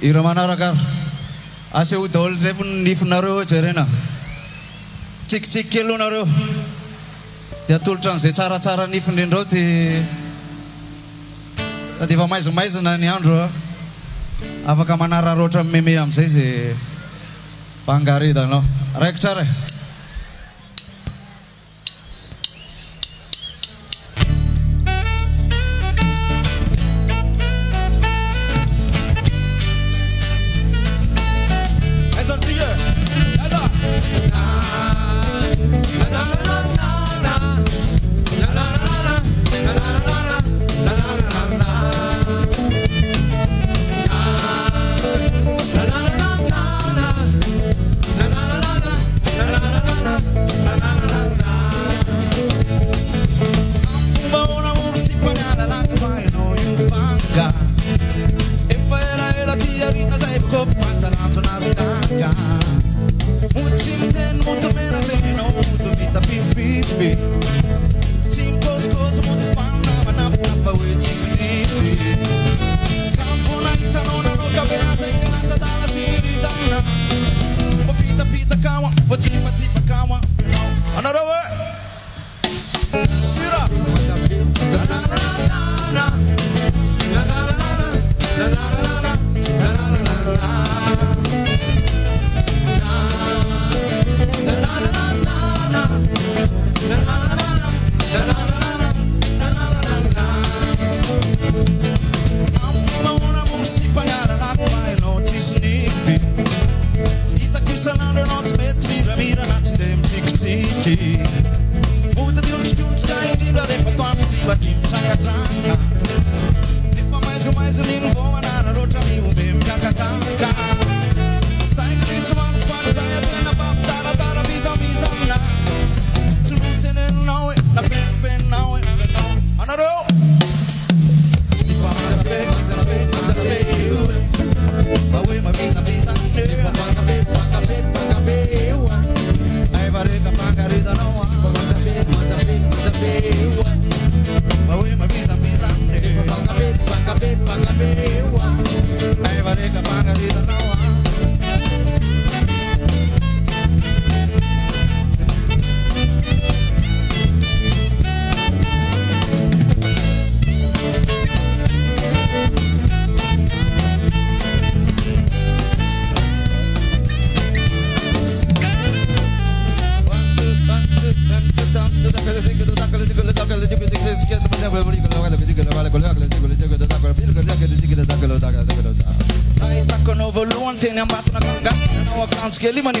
Iramanaragar. Asa udol repun nifnaro jerena. Cik kilunaro. Dia tulchan se cara nifnin roti. Tadi mais na ni andro. Apakah manara rota mimiam sesi panggari dan lo rektor.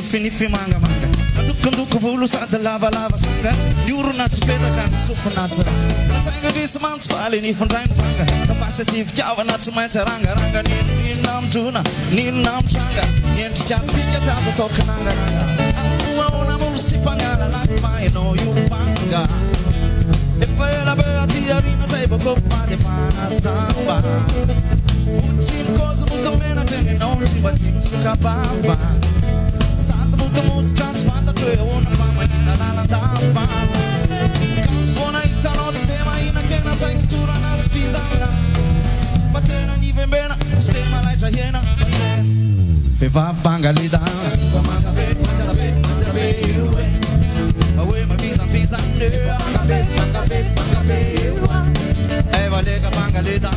Finifi manga Dukkan bulu saat lava sangga Diurun at sepeda kan sufa natsara Masanga dis mans fali ni van rein fanga Kapasitif jawa nat semai caranga Ranga ni nam tuna ni nam changa Niente jas pika tazo toka nanga Afua una mursipanga na lakma no yupanga Efela beati arina sei bokoppa de pana samba Utsim kozu muto mena tene non si batim suka bamba Mut transfanda tre una fama na la tapa Kan suona ita not stema ina che na sai cultura na spisana Fatena ni vembena stema la jahena Fe va bangalida Maza be Awe ma visa ne Banga be Eva lega bangalida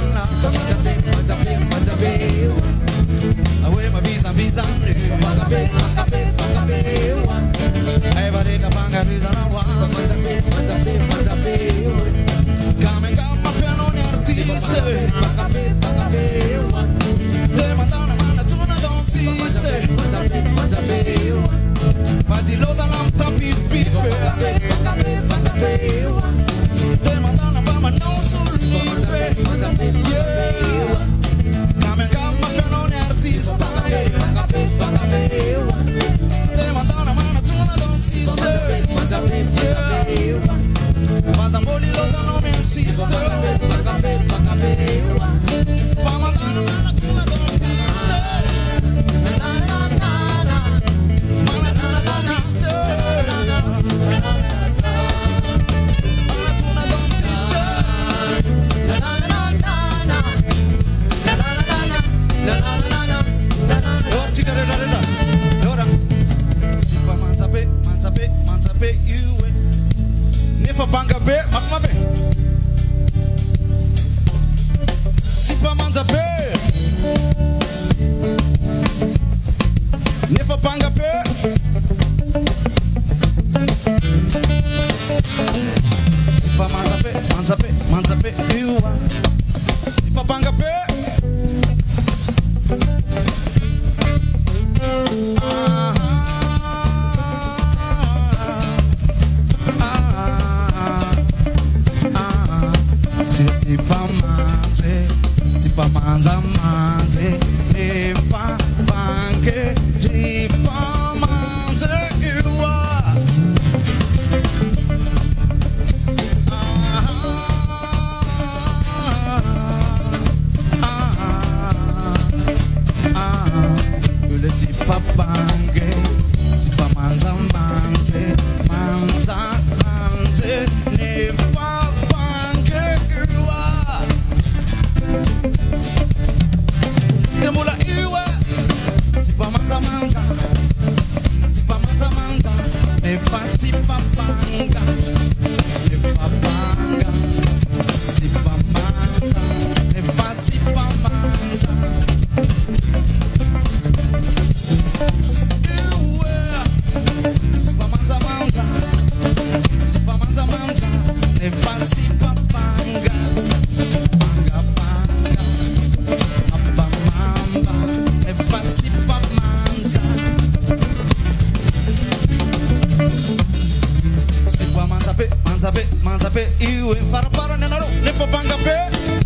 Maza be Awe ma visa ne Banga be Everega banga ridana wa Come gamma fenomeni artiste Te mandano mana tu non esiste be mafimabe sipamanja be nefa panga be sipamanja be manja be iwa nefa panga be Sipamanza manze nefa banke sipamanze iwa ule sipabanke sipamanza manze nefa banke iwa Temula iwa sipamanza nefa sipapanga sipamanza nefa sipamanza iwa sipamanza nefa sipapanga Manza be iwe para nenaro nefa panga be